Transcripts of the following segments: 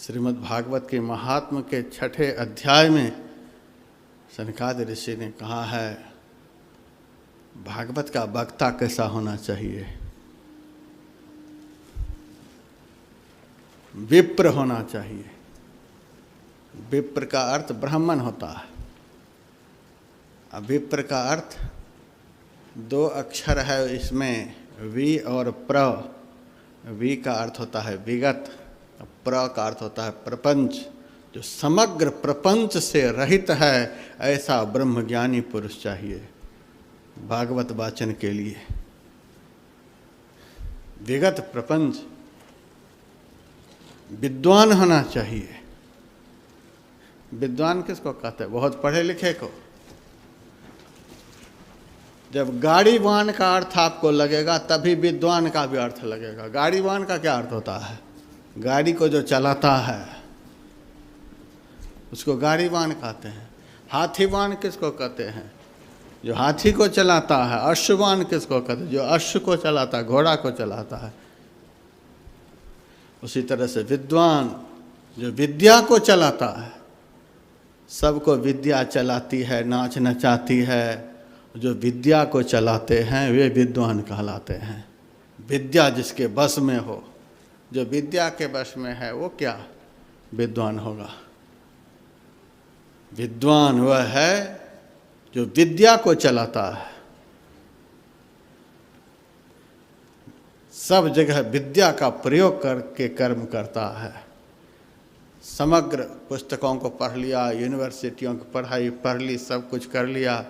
श्रीमद् भागवत के महात्म के 6ठे अध्याय में सनकादिक ऋषि ने कहा है भागवत का वक्ता कैसा होना चाहिए। विप्र होना चाहिए। विप्र का अर्थ ब्राह्मण होता है। अब विप्र का अर्थ 2 अक्षर है इसमें, वी और प्र। वी का अर्थ होता है विगत, प्र का अर्थ होता है प्रपंच। जो समग्र प्रपंच से रहित है ऐसा ब्रह्मज्ञानी पुरुष चाहिए भागवत वाचन के लिए। विगत प्रपंच विद्वान होना चाहिए। विद्वान किसको कहते हैं? बहुत पढ़े लिखे को। जब गाड़ीवान का अर्थ आपको लगेगा तभी विद्वान का भी अर्थ लगेगा। गाड़ीवान का क्या अर्थ होता है? गाड़ी को जो चलाता है उसको गाड़ीवान कहते हैं। हाथीवान किसको कहते हैं? जो हाथी को चलाता है। अश्ववान किसको कहते हैं? जो अश्व को चलाता है, घोड़ा को चलाता है। उसी तरह से विद्वान जो विद्या को चलाता है। सबको विद्या चलाती है, नाच नचाती है। जो विद्या को चलाते हैं वे विद्वान कहलाते हैं। विद्या जिसके बस में हो, जो विद्या के वश में है वो क्या विद्वान होगा? विद्वान वह है जो विद्या को चलाता है। सब जगह विद्या का प्रयोग करके कर्म करता है। समग्र पुस्तकों को पढ़ लिया, यूनिवर्सिटियों की पढ़ाई पढ़ ली, सब कुछ कर लिया।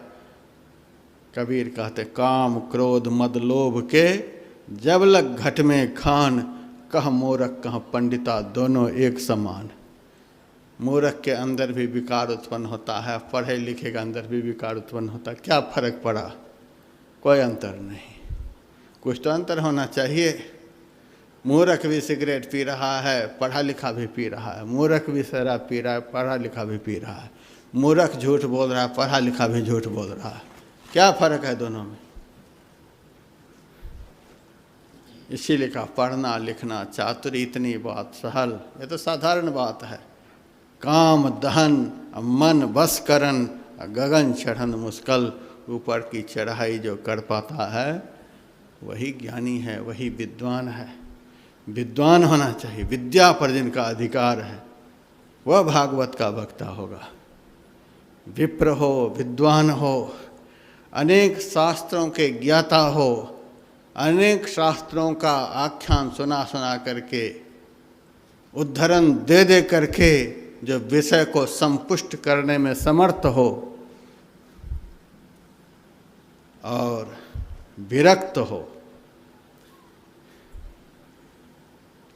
कबीर कहते काम क्रोध मद लोभ के जब लग घट में खान, कह मूरख कह पंडिता दोनों एक समान। मूर्ख के अंदर भी विकार उत्पन्न होता है, पढ़े लिखे के अंदर भी विकार उत्पन्न होता है। क्या फर्क पड़ा? कोई अंतर नहीं। कुछ तो अंतर होना चाहिए। मूर्ख भी सिगरेट पी रहा है, पढ़ा लिखा भी पी रहा है। मूर्ख भी शराब पी रहा है, पढ़ा लिखा भी पी रहा है। मूर्ख झूठ बोल रहा है, पढ़ा लिखा भी झूठ बोल रहा है। क्या फर्क है दोनों में? इसीलिए कहा पढ़ना लिखना चातुर्य इतनी बात सहल। ये तो साधारण बात है। काम दहन मन बस करन, गगन चढ़न मुश्किल। ऊपर की चढ़ाई जो कर पाता है वही ज्ञानी है, वही विद्वान है। विद्वान होना चाहिए। विद्या पर जिनका अधिकार है वह भागवत का वक्ता होगा। विप्र हो, विद्वान हो, अनेक शास्त्रों के ज्ञाता हो, अनेक शास्त्रों का आख्यान सुना सुना करके, उद्धरण दे दे करके जो विषय को संपुष्ट करने में समर्थ हो और विरक्त हो,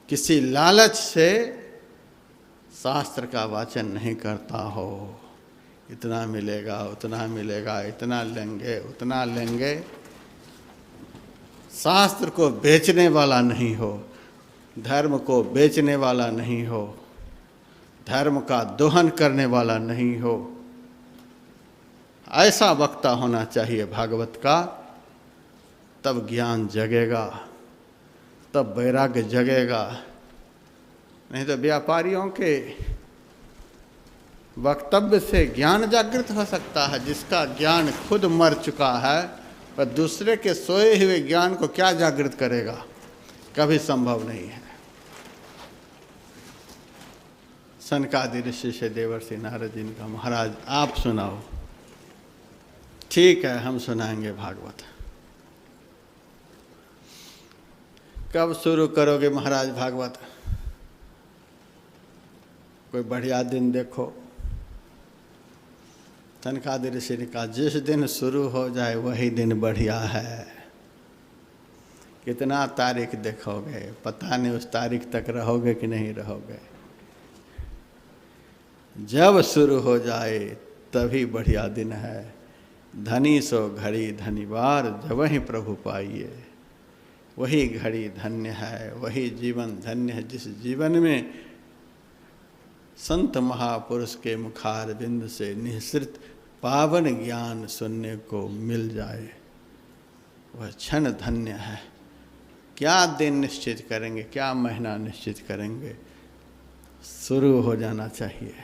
किसी लालच से शास्त्र का वाचन नहीं करता हो। इतना मिलेगा, उतना मिलेगा, इतना लेंगे, उतना लेंगे। शास्त्र को बेचने वाला नहीं हो, धर्म को बेचने वाला नहीं हो, धर्म का दोहन करने वाला नहीं हो। ऐसा वक्ता होना चाहिए भागवत का। तब ज्ञान जगेगा, तब वैराग्य जगेगा। नहीं तो व्यापारियों के वक्तव्य से ज्ञान जागृत हो सकता है। जिसका ज्ञान खुद मर चुका है पर दूसरे के सोए हुए ज्ञान को क्या जागृत करेगा? कभी संभव नहीं है। सनकादिक ऋषि से देवर्षि नारद जी ने कहा महाराज आप सुनाओ। ठीक है हम सुनाएंगे भागवत। कब शुरू करोगे महाराज भागवत? कोई बढ़िया दिन देखो। सनकादिक ऋषि ने कहा जिस दिन शुरू हो जाए वही दिन बढ़िया है। कितना तारीख देखोगे? पता नहीं उस तारीख तक रहोगे कि नहीं रहोगे। जब शुरू हो जाए तभी बढ़िया दिन है। धनी सो घड़ी धनीवार, जब ही प्रभु पाइए। वही घड़ी धन्य है, वही जीवन धन्य है जिस जीवन में संत महापुरुष के मुखार बिंद से निःसृत पावन ज्ञान सुनने को मिल जाए। वह क्षण धन्य है। क्या दिन निश्चित करेंगे, क्या महीना निश्चित करेंगे? शुरू हो जाना चाहिए।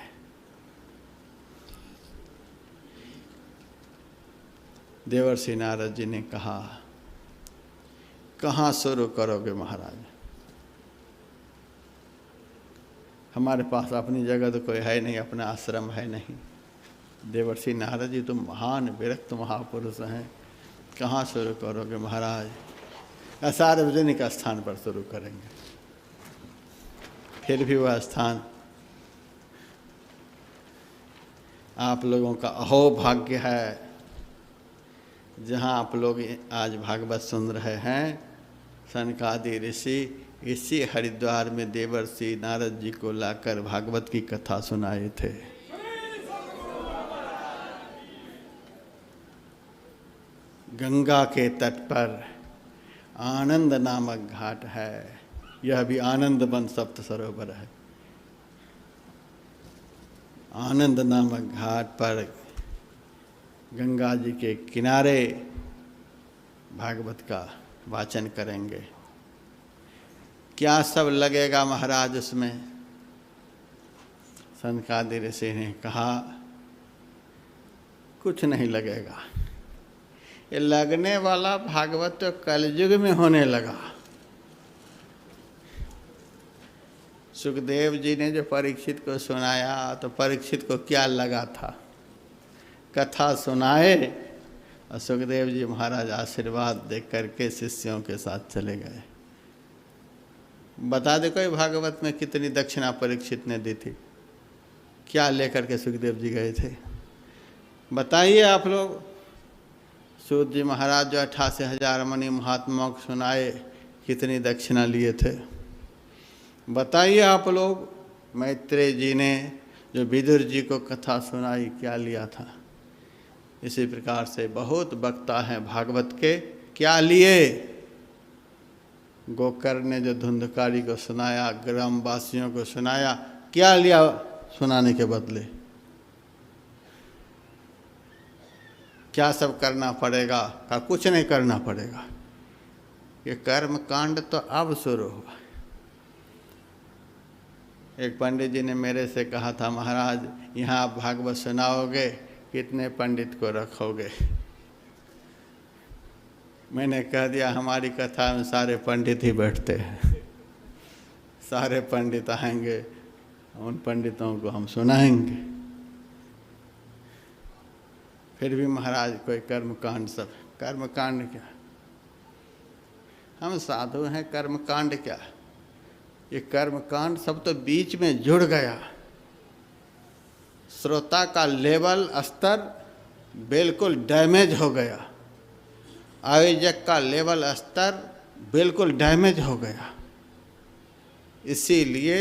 देवर्षि नारद जी ने कहा, कहाँ शुरू करोगे महाराज, हमारे पास अपनी जगह तो कोई है नहीं, अपना आश्रम है नहीं। देवर्षि नारद जी तो महान विरक्त महापुरुष हैं, कहाँ शुरू करोगे महाराज, सार्वजनिक स्थान पर शुरू करेंगे। फिर भी वह स्थान आप लोगों का अहोभाग्य है, जहाँ आप लोग आज भागवत सुन रहे हैं। सनकादि ऋषि इसी हरिद्वार में देवर्षि नारद जी को लाकर भागवत की कथा सुनाए थे। गंगा के तट पर आनंद नामक घाट है, यह भी आनंद वन सप्त सरोवर है। आनंद नामक घाट पर गंगा जी के किनारे भागवत का वाचन करेंगे। क्या सब लगेगा महाराज उसमें? सनकादि ऋषि ने कहा, कुछ नहीं लगेगा। ये लगने वाला भागवत तो कलयुग में होने लगा। सुखदेव जी ने जो परीक्षित को सुनाया, तो परीक्षित को क्या लगा था? कथा सुनाए और सुखदेव जी महाराज आशीर्वाद दे करके शिष्यों के साथ चले गए। बता दे कोई भागवत में कितनी दक्षिणा परीक्षित ने दी थी, क्या लेकर के सुखदेव जी गए थे? बताइए आप लोग। सूत जी महाराज जो 88,000 मुनि महात्माओं को सुनाए, कितनी दक्षिणा लिए थे? बताइए आप लोग। मैत्रेय जी ने जो विदुर जी को कथा सुनाई, क्या लिया था? इसी प्रकार से बहुत वक्ता हैं भागवत के, क्या लिए? गोकर्ण ने जो धुंधकारी को सुनाया, ग्रामवासियों को सुनाया, क्या लिया सुनाने के बदले? क्या सब करना पड़ेगा? का कुछ नहीं करना पड़ेगा। ये कर्म कांड तो अब शुरू हुआ। एक पंडित जी ने मेरे से कहा था, महाराज यहाँ आप भागवत सुनाओगे, कितने पंडित को रखोगे? मैंने कह दिया, हमारी कथा में सारे पंडित ही बैठते हैं, सारे पंडित आएंगे, उन पंडितों को हम सुनाएंगे। फिर भी महाराज कोई कर्मकांड, सब कर्मकांड क्या? हम साधु हैं, कर्मकांड क्या? ये कर्मकांड सब तो बीच में जुड़ गया। श्रोता का लेवल स्तर बिल्कुल डैमेज हो गया, आयोजक का लेवल स्तर बिल्कुल डैमेज हो गया। इसीलिए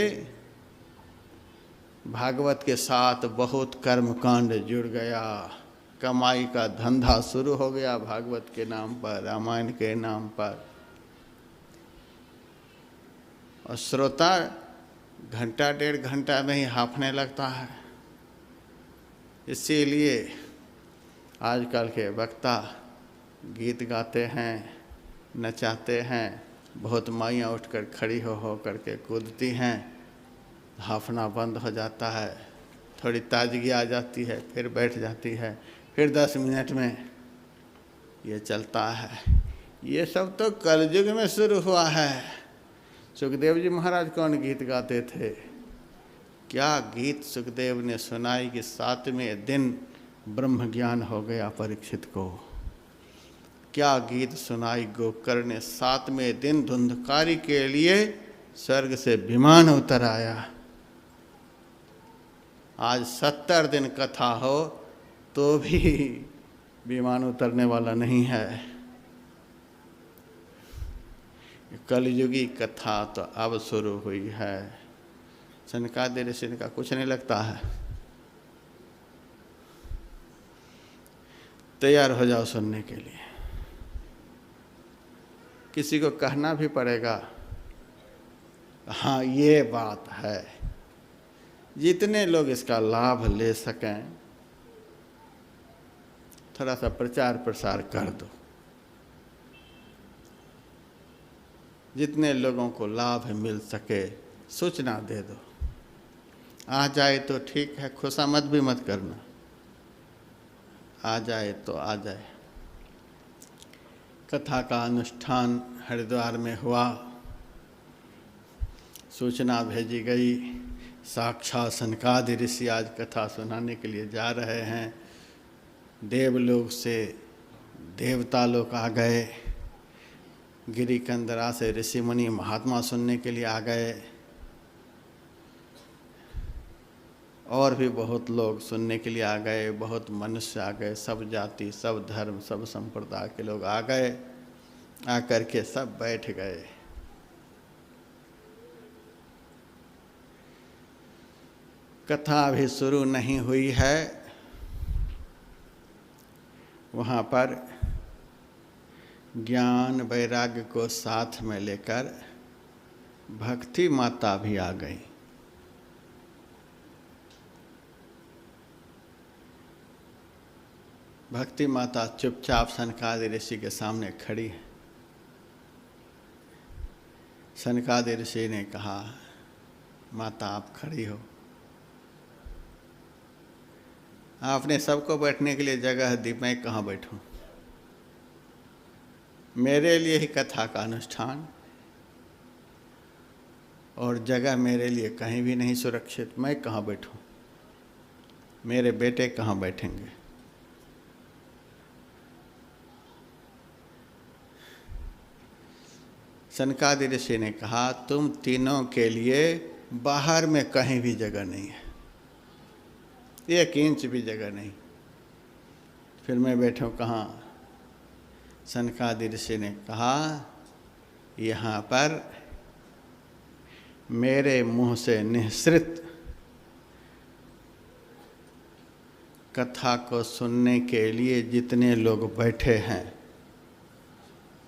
भागवत के साथ बहुत कर्मकांड जुड़ गया। कमाई का धंधा शुरू हो गया भागवत के नाम पर, रामायण के नाम पर। और श्रोता घंटा 1.5 घंटा में ही हांफने लगता है। इसीलिए आजकल के वक्ता गीत गाते हैं, नचाते हैं, बहुत माइयाँ उठकर खड़ी हो करके कूदती हैं, हांफना बंद हो जाता है, थोड़ी ताजगी आ जाती है, फिर बैठ जाती है, फिर 10 मिनट में ये चलता है। ये सब तो कलयुग में शुरू हुआ है। सुखदेव जी महाराज कौन गीत गाते थे? क्या गीत सुखदेव ने सुनाई कि 7वें दिन ब्रह्म ज्ञान हो गया परीक्षित को। क्या गीत सुनाई गोकर्ण ने, 7वें दिन धुंधकारी के लिए स्वर्ग से विमान उतर आया। आज 70 दिन कथा हो तो भी विमान उतरने वाला नहीं है। कलयुगी कथा तो अब शुरू हुई है। सनकादि ऋषि का कुछ नहीं लगता है। तैयार हो जाओ सुनने के लिए। किसी को कहना भी पड़ेगा, हाँ ये बात है। जितने लोग इसका लाभ ले सकें, थोड़ा सा प्रचार प्रसार कर दो। जितने लोगों को लाभ मिल सके सूचना दे दो। आ जाए तो ठीक है, खुशामद भी मत करना, आ जाए तो आ जाए। कथा का अनुष्ठान हरिद्वार में हुआ, सूचना भेजी गई, साक्षात सनकादि ऋषि आज कथा सुनाने के लिए जा रहे हैं। देवलोक से देवता लोग आ गए, गिरिकंदरा से ऋषि मुनि महात्मा सुनने के लिए आ गए, और भी बहुत लोग सुनने के लिए आ गए, बहुत मनुष्य आ गए, सब जाति, सब धर्म, सब संप्रदाय के लोग आ गए। आकर के सब बैठ गए। कथा अभी शुरू नहीं हुई है। वहाँ पर ज्ञान वैराग्य को साथ में लेकर भक्ति माता भी आ गई। भक्ति माता चुपचाप सनकादि ऋषि के सामने खड़ी है। सनकादि ऋषि ने कहा, माता आप खड़ी हो, आपने सबको बैठने के लिए जगह दी, मैं कहाँ बैठूं? मेरे लिए ही कथा का अनुष्ठान, और जगह मेरे लिए कहीं भी नहीं सुरक्षित, मैं कहाँ बैठूं? मेरे बेटे कहाँ बैठेंगे? सनकादि ऋषि ने कहा, तुम तीनों के लिए बाहर में कहीं भी जगह नहीं है, 1 इंच भी जगह नहीं, फिर मैं बैठूं कहाँ? सनकादि ऋषि ने कहा, यहाँ पर मेरे मुंह से निःसृत कथा को सुनने के लिए जितने लोग बैठे हैं,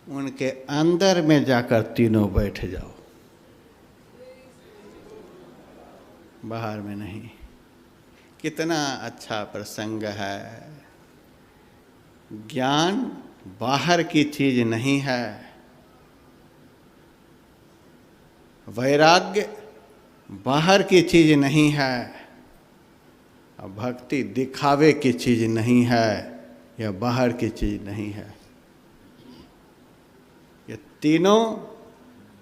उनके अंदर में जाकर तीनों बैठ जाओ, बाहर में नहीं। कितना अच्छा प्रसंग है। ज्ञान बाहर की चीज नहीं है, वैराग्य बाहर की चीज नहीं है, भक्ति दिखावे की चीज नहीं है, या बाहर की चीज नहीं है। ये तीनों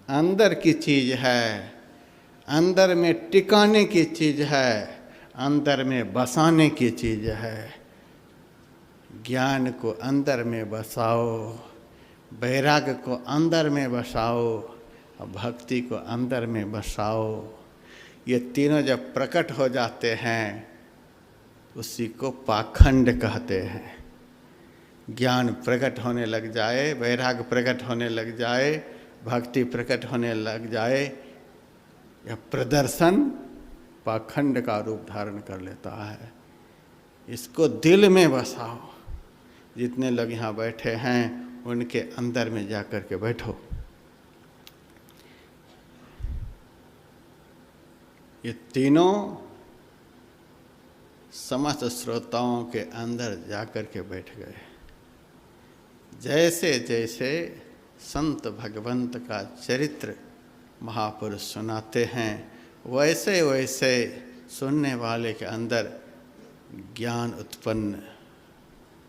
अंदर की चीज है, अंदर में टिकाने की चीज है, अंदर में बसाने की चीज है। ज्ञान को अंदर में बसाओ, वैराग्य को अंदर में बसाओ, और भक्ति को अंदर में बसाओ। ये तीनों जब प्रकट हो जाते हैं, उसी को पाखंड कहते हैं। ज्ञान प्रकट होने लग जाए, वैराग्य प्रकट होने लग जाए, भक्ति प्रकट होने लग जाए, यह प्रदर्शन पाखंड का रूप धारण कर लेता है। इसको दिल में बसाओ। जितने लोग यहाँ बैठे हैं, उनके अंदर में जाकर के बैठो। ये तीनों समस्त श्रोताओं के अंदर जाकर के बैठ गए। जैसे जैसे संत भगवंत का चरित्र महापुरुष सुनाते हैं, वैसे वैसे सुनने वाले के अंदर ज्ञान उत्पन्न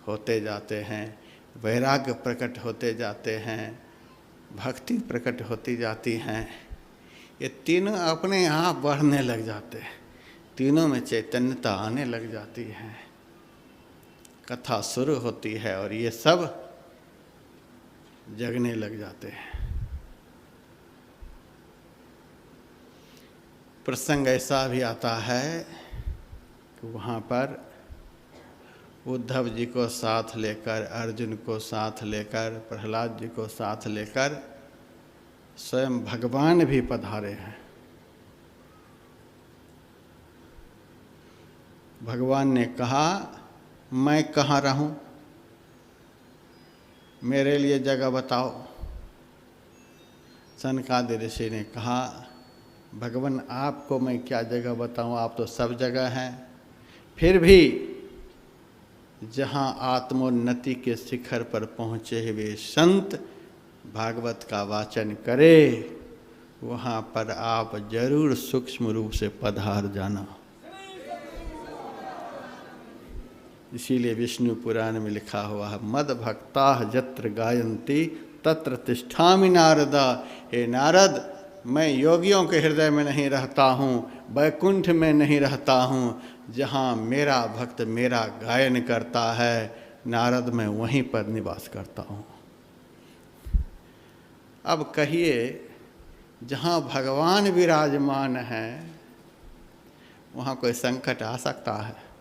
होते जाते हैं, वैराग्य प्रकट होते जाते हैं, भक्ति प्रकट होती जाती हैं। ये तीनों अपने आप बढ़ने लग जाते हैं, तीनों में चैतन्यता आने लग जाती है। कथा शुरू होती है और ये सब जगने लग जाते हैं। प्रसंग ऐसा भी आता है कि वहाँ पर उद्धव जी को साथ लेकर, अर्जुन को साथ लेकर, प्रहलाद जी को साथ लेकर स्वयं भगवान भी पधारे हैं। भगवान ने कहा, मैं कहाँ रहूं, मेरे लिए जगह बताओ। सनकादि ऋषि ने कहा, भगवान आपको मैं क्या जगह बताऊं, आप तो सब जगह हैं। फिर भी जहाँ आत्मोन्नति के शिखर पर पहुँचे हुए संत भागवत का वाचन करे, वहाँ पर आप जरूर सूक्ष्म रूप से पधार जाना। इसीलिए विष्णु पुराण में लिखा हुआ है, मद भक्ता जत्र गायन्ति तत्र तिष्ठामि नारद। हे नारद, मैं योगियों के हृदय में नहीं रहता हूँ, वैकुंठ में नहीं रहता हूँ, जहाँ मेरा भक्त मेरा गायन करता है नारद, मैं वहीं पर निवास करता हूँ। अब कहिए, जहाँ भगवान विराजमान हैं वहाँ कोई संकट आ सकता है?